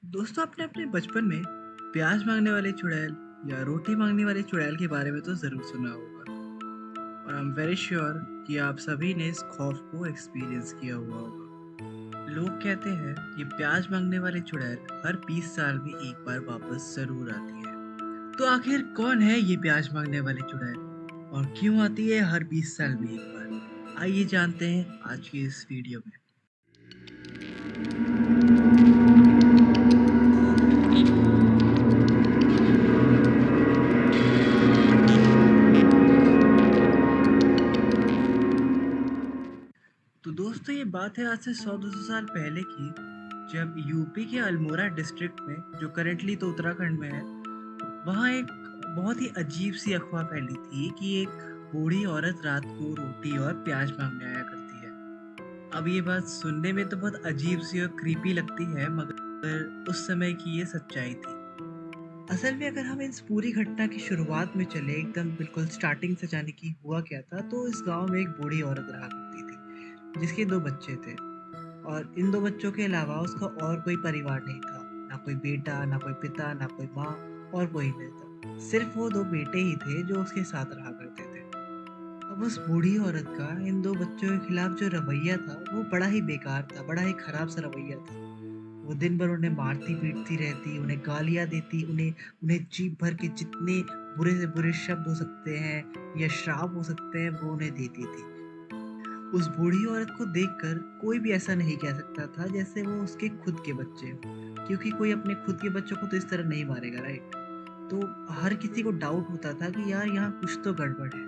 दोस्तों आपने अपने बचपन में प्याज मांगने वाले चुड़ैल या रोटी मांगने वाले चुड़ैल के बारे में तो ज़रूर सुना होगा। और आई एम वेरी श्योर कि आप सभी ने इस खौफ को एक्सपीरियंस किया हुआ होगा। लोग कहते हैं कि प्याज मांगने वाली चुड़ैल हर 20 साल में एक बार वापस ज़रूर आती है। तो आखिर कौन है ये प्याज मांगने वाली चुड़ैल और क्यों आती है हर 20 साल में एक बार? आइए जानते हैं आज की इस वीडियो में। तो दोस्तों ये बात है आज से 100-200 साल पहले की, जब यूपी के अल्मोड़ा डिस्ट्रिक्ट में, जो करेंटली तो उत्तराखंड में है, वहाँ एक बहुत ही अजीब सी अफवाह फैली थी कि एक बूढ़ी औरत रात को रोटी और प्याज मांगने आया करती है। अब ये बात सुनने में तो बहुत अजीब सी और क्रीपी लगती है, मगर उस समय की ये सच्चाई थी। असल में अगर हम इस पूरी घटना की शुरुआत में चले, एकदम बिल्कुल स्टार्टिंग से जाने की हुआ क्या था, तो इस गांव में एक बूढ़ी औरत रहा करती थी जिसके 2 बच्चे थे। और इन 2 बच्चों के अलावा उसका और कोई परिवार नहीं था। ना कोई बेटा, ना कोई पिता, ना कोई माँ और कोई नहीं था। सिर्फ़ वो 2 बेटे ही थे जो उसके साथ रहा करते थे। अब उस बूढ़ी औरत का इन 2 बच्चों के खिलाफ जो रवैया था, वो बड़ा ही बेकार था, बड़ा ही खराब-सा रवैया था। वो दिन भर उन्हें मारती-पीटती रहती, उन्हें गालियाँ देती, उन्हें उन्हें जी भर के जितने बुरे से बुरे शब्द हो सकते हैं या श्राप हो सकते हैं, वो उन्हें देती थी। उस बूढ़ी औरत को देखकर कोई भी ऐसा नहीं कह सकता था जैसे वो उसके खुद के बच्चे हों, क्योंकि कोई अपने खुद के बच्चों को तो इस तरह नहीं मारेगा, राइट? तो हर किसी को डाउट होता था कि यार यहाँ कुछ तो गड़बड़ है।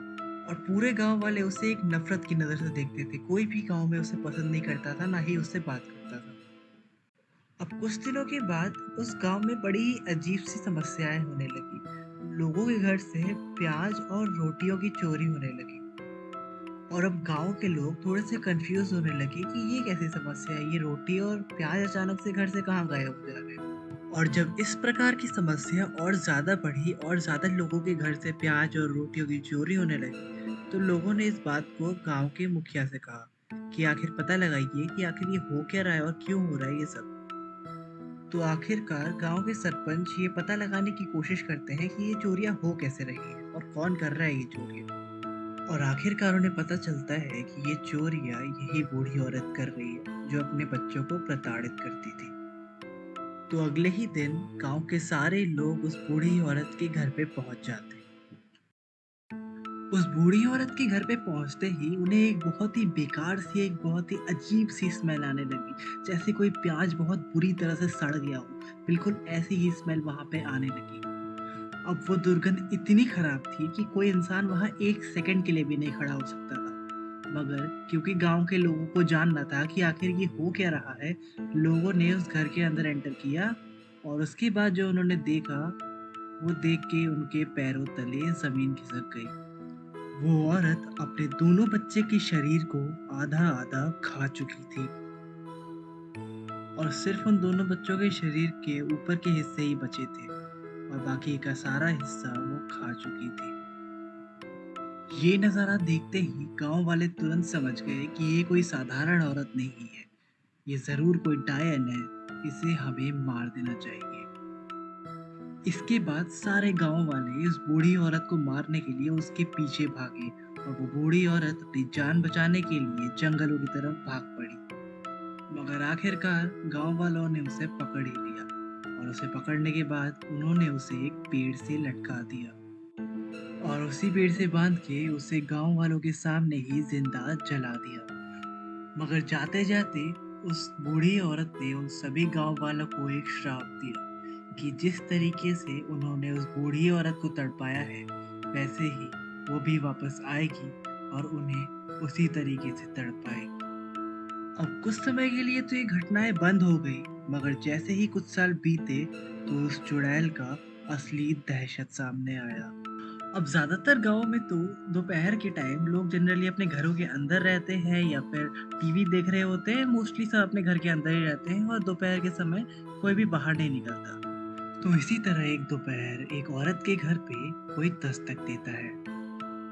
और पूरे गांव वाले उसे एक नफरत की नज़र से देखते थे। कोई भी गांव में उसे पसंद नहीं करता था, ना ही उससे बात करता था। अब कुछ दिनों के बाद उस गांव में बड़ी ही अजीब सी समस्याएं होने लगी। लोगों के घर से प्याज और रोटियों की चोरी होने लगी। और अब गाँव के लोग थोड़े से कंफ्यूज होने लगे कि ये कैसी समस्या है, ये रोटी और प्याज अचानक से घर से कहाँ गायब हो जा रहे हैं। और जब इस प्रकार की समस्या और ज़्यादा बढ़ी और ज़्यादा लोगों के घर से प्याज और रोटियों की चोरी होने लगी, तो लोगों ने इस बात को गांव के मुखिया से कहा कि आखिर पता लगाइए कि आखिर ये हो क्या रहा है और क्यों हो रहा है ये सब। तो आखिरकार गांव के सरपंच ये पता लगाने की कोशिश करते हैं कि ये चोरियां हो कैसे रही हैं और कौन कर रहा है ये चोरियां। और आखिरकार उन्हें पता चलता है कि ये चोरियां यही बूढ़ी औरत कर रही है जो अपने बच्चों को प्रताड़ित करती थी। तो अगले ही दिन गांव के सारे लोग उस बूढ़ी औरत के घर पे पहुंच जाते हैं। उस बूढ़ी औरत के घर पे पहुंचते ही उन्हें एक बहुत ही बेकार सी, एक बहुत ही अजीब सी स्मेल आने लगी, जैसे कोई प्याज बहुत बुरी तरह से सड़ गया हो। बिल्कुल ऐसी ही स्मेल वहां पे आने लगी। अब वो दुर्गंध इतनी खराब थी कि कोई इंसान वहां एक सेकंड के लिए भी नहीं खड़ा हो सकता था। मगर क्योंकि गांव के लोगों को जानना था कि आखिर ये हो क्या रहा है, लोगों ने उस घर के अंदर एंटर किया। और उसके बाद जो उन्होंने देखा, वो देख के उनके पैरों तले जमीन खिसक गई। वो औरत अपने दोनों बच्चे के शरीर को आधा आधा खा चुकी थी और सिर्फ उन दोनों बच्चों के शरीर के ऊपर के हिस्से ही बचे थे और बाकी का सारा हिस्सा वो खा चुकी थी। ये नज़ारा देखते ही गांव वाले तुरंत समझ गए कि ये कोई साधारण औरत नहीं है, ये जरूर कोई डायन है, इसे हमें मार देना चाहिए। इसके बाद सारे गांव वाले इस बूढ़ी औरत को मारने के लिए उसके पीछे भागे और वो बूढ़ी औरत अपनी जान बचाने के लिए जंगलों की तरफ भाग पड़ी। मगर आखिरकार गांव वालों ने उसे पकड़ ही लिया और उसे पकड़ने के बाद उन्होंने उसे एक पेड़ से लटका दिया और उसी पेड़ से बांध के उसे गांव वालों के सामने ही जिंदा जला दिया। मगर जाते जाते उस बूढ़ी औरत ने उन सभी गांव वालों को एक श्राप दिया कि जिस तरीके से उन्होंने उस बूढ़ी औरत को तड़पाया है, वैसे ही वो भी वापस आएगी और उन्हें उसी तरीके से तड़पाएगी। अब कुछ समय के लिए तो ये घटनाएं बंद हो गई, मगर जैसे ही कुछ साल बीते तो उस चुड़ैल का असली दहशत सामने आया। अब ज़्यादातर गाँव में तो दोपहर के टाइम लोग जनरली अपने घरों के अंदर रहते हैं या फिर टीवी देख रहे होते हैं। मोस्टली सब अपने घर के अंदर ही रहते हैं और दोपहर के समय कोई भी बाहर नहीं निकलता। तो इसी तरह एक दोपहर एक औरत के घर पे कोई दस्तक देता है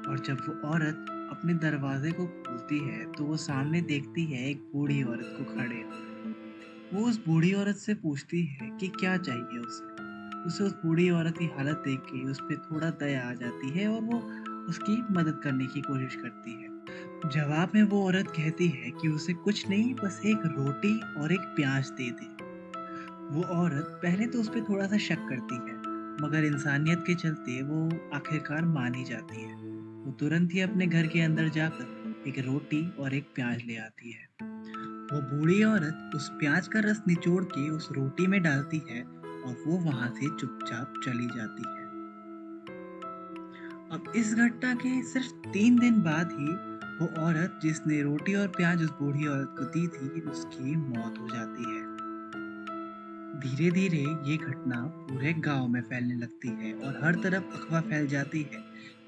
और जब वो औरत अपने दरवाजे को खोलती है तो वो सामने देखती है एक बूढ़ी औरत को खड़े। वो उस बूढ़ी औरत से पूछती है कि क्या चाहिए उसे। उसे उस बूढ़ी औरत की हालत देख के उस पे थोड़ा दया आ जाती है और वो उसकी मदद करने की कोशिश करती है। जवाब में वो औरत कहती है कि उसे कुछ नहीं, बस एक रोटी और एक प्याज दे दे। वो औरत पहले तो उस पे थोड़ा-सा शक करती है, मगर इंसानियत के चलते वो आखिरकार मान ही जाती है। वो तुरंत ही अपने घर के अंदर जाकर एक रोटी और एक प्याज ले आती है। वो बूढ़ी औरत उस प्याज का रस निचोड़ के उस रोटी में डालती है और वो वहाँ से चुपचाप चली जाती है। अब इस घटना के सिर्फ 3 दिन बाद ही वो औरत जिसने रोटी और प्याज उस बूढ़ी औरत को दी थी, उसकी मौत हो जाती है। धीरे धीरे ये घटना पूरे गांव में फैलने लगती है और हर तरफ अफवाह फैल जाती है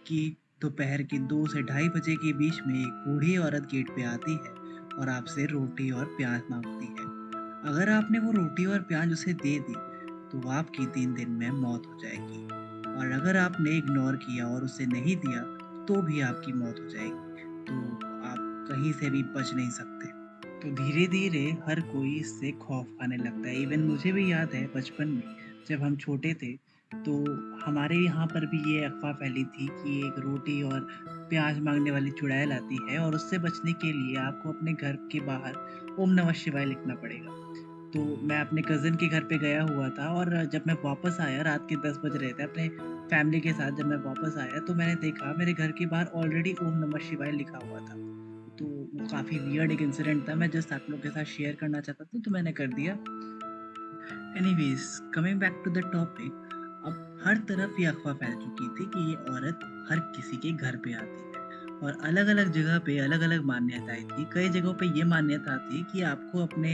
कि दोपहर के 2 से ढाई बजे के बीच में एक बूढ़ी औरत गेट पे आती है और आपसे रोटी और प्याज मांगती है। अगर आपने वो रोटी और प्याज उसे दे दी तो आपकी 3 दिन में मौत हो जाएगी, और अगर आपने इग्नोर किया और उसे नहीं दिया तो भी आपकी मौत हो जाएगी। तो आप कहीं से भी बच नहीं सकते। तो धीरे-धीरे हर कोई इससे खौफ खाने लगता है। इवन मुझे भी याद है बचपन में जब हम छोटे थे, तो हमारे यहाँ पर भी ये अफ़वाह फैली थी कि एक रोटी और प्याज़ माँगने वाली चुड़ैल आती है और उससे बचने के लिए आपको अपने घर के बाहर ओम नमः शिवाय लिखना पड़ेगा। तो मैं अपने कज़िन के घर पे गया हुआ था और जब मैं वापस आया, रात के 10 बज रहे थे, अपने फैमिली के साथ जब मैं वापस आया तो मैंने देखा मेरे घर के बाहर ऑलरेडी ओम नमः शिवाय लिखा हुआ था। तो वो काफ़ी वियर्ड एक इंसिडेंट था, मैं जस्ट आप लोग के साथ शेयर करना चाहता था तो मैंने कर दिया। Anyways, coming back to the topic, अब हर तरफ ये अफ़वाह फैल चुकी थी कि ये औरत हर किसी के घर पे आती है और अलग-अलग जगह पे अलग-अलग मान्यताएँ थी। कई जगहों पे ये मान्यता थी कि आपको अपने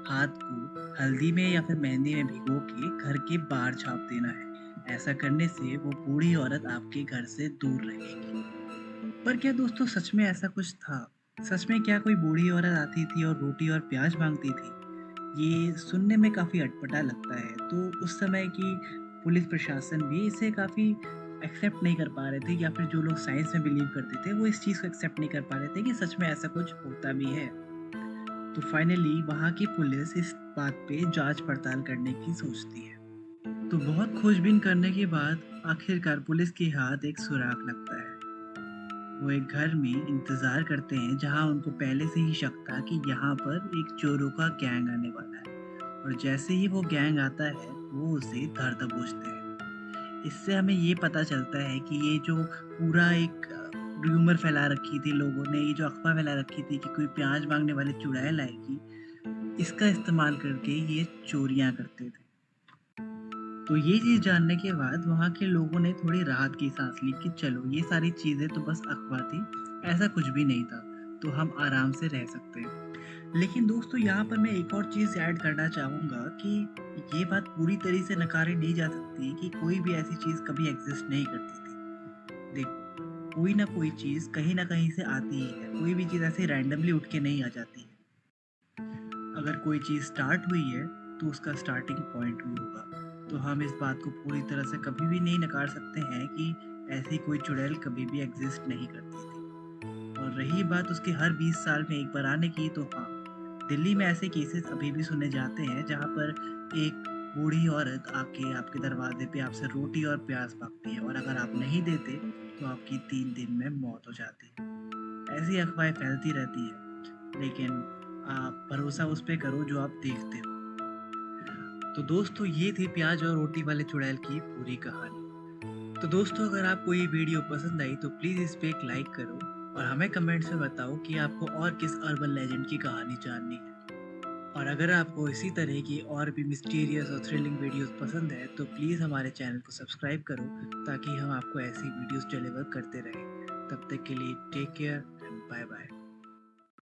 हाथ को हल्दी में या फिर मेहंदी में भिगो के घर के बाहर छाप देना है। ऐसा करने से वो बूढ़ी औरत आपके घर से दूर रहेगी। पर क्या दोस्तों सच में ऐसा कुछ था? सच में क्या कोई बूढ़ी औरत आती थी और रोटी और प्याज माँगती थी? ये सुनने में काफ़ी अटपटा लगता है। तो उस समय की पुलिस प्रशासन भी इसे काफ़ी एक्सेप्ट नहीं कर पा रहे थे, या फिर जो लोग साइंस में बिलीव करते थे, वो इस चीज़ को एक्सेप्ट नहीं कर पा रहे थे कि सच में ऐसा कुछ होता भी है। तो फाइनली वहाँ की पुलिस इस बात पे जाँच-पड़ताल करने की सोचती है। तो बहुत खोजबीन करने के बाद आखिरकार पुलिस के हाथ एक सुराग लगता है। वो एक घर में इंतज़ार करते हैं जहाँ उनको पहले से ही शक था कि यहाँ पर एक चोरों का गैंग आने वाला है, और जैसे ही वो गैंग आता है वो उसे धर दबोचते हैं। इससे हमें ये पता चलता है कि ये जो पूरा एक र्यूमर फैला रखी थी लोगों ने, ये जो अफ़वाह फैला रखी थी कि कोई प्याज माँगने वाली चुड़ैल आएगी, इसका इस्तेमाल करके ये चोरियाँ करते थे। तो ये चीज़ जानने के बाद वहाँ के लोगों ने थोड़ी राहत की सांस ली कि चलो ये सारी चीज़ें तो बस अफ़वाह थी, ऐसा कुछ भी नहीं था, तो हम आराम से रह सकते हैं। लेकिन दोस्तों यहाँ पर मैं एक और चीज़ ऐड करना चाहूँगा कि ये बात पूरी तरह से नकारी नहीं जा सकती कि कोई भी ऐसी चीज़ कभी एग्ज़िस्ट नहीं करती थी। देखो, कोई ना कोई चीज़ कहीं न कहीं से आती ही है, कोई भी चीज़ ऐसे रैंडमली उठ के नहीं आ जाती है। अगर कोई चीज़ स्टार्ट हुई है तो उसका स्टार्टिंग पॉइंट भी होगा। तो हम इस बात को पूरी तरह से कभी भी नहीं नकार सकते हैं कि ऐसी कोई चुड़ैल कभी भी एग्ज़िस्ट नहीं करती थी। और रही बात उसके हर 20 साल में एक बार आने की, तो हाँ, दिल्ली में ऐसे केसेस अभी भी सुने जाते हैं जहाँ पर एक बूढ़ी औरत आके आपके दरवाजे पे आपसे रोटी और प्याज़ माँगती है और अगर आप नहीं देते तो आपकी 3 दिन में मौत हो जाती है। ऐसी अफ़वाहें फैलती रहती हैं, लेकिन आप भरोसा उस पे करो जो आप देखते हो। तो दोस्तों ये थी प्याज और रोटी वाले चुड़ैल की पूरी कहानी। तो दोस्तों अगर आपको ये वीडियो पसंद आई तो प्लीज़ इस पे एक लाइक करो और हमें कमेंट्स में बताओ कि आपको और किस अर्बन लेजेंड की कहानी जाननी है। और अगर आपको इसी तरह की और भी मिस्टीरियस और थ्रिलिंग वीडियोस पसंद है तो प्लीज़ हमारे चैनल को सब्सक्राइब करो, ताकि हम आपको ऐसी वीडियोस डिलीवर करते रहें। तब तक के लिए take care and bye bye.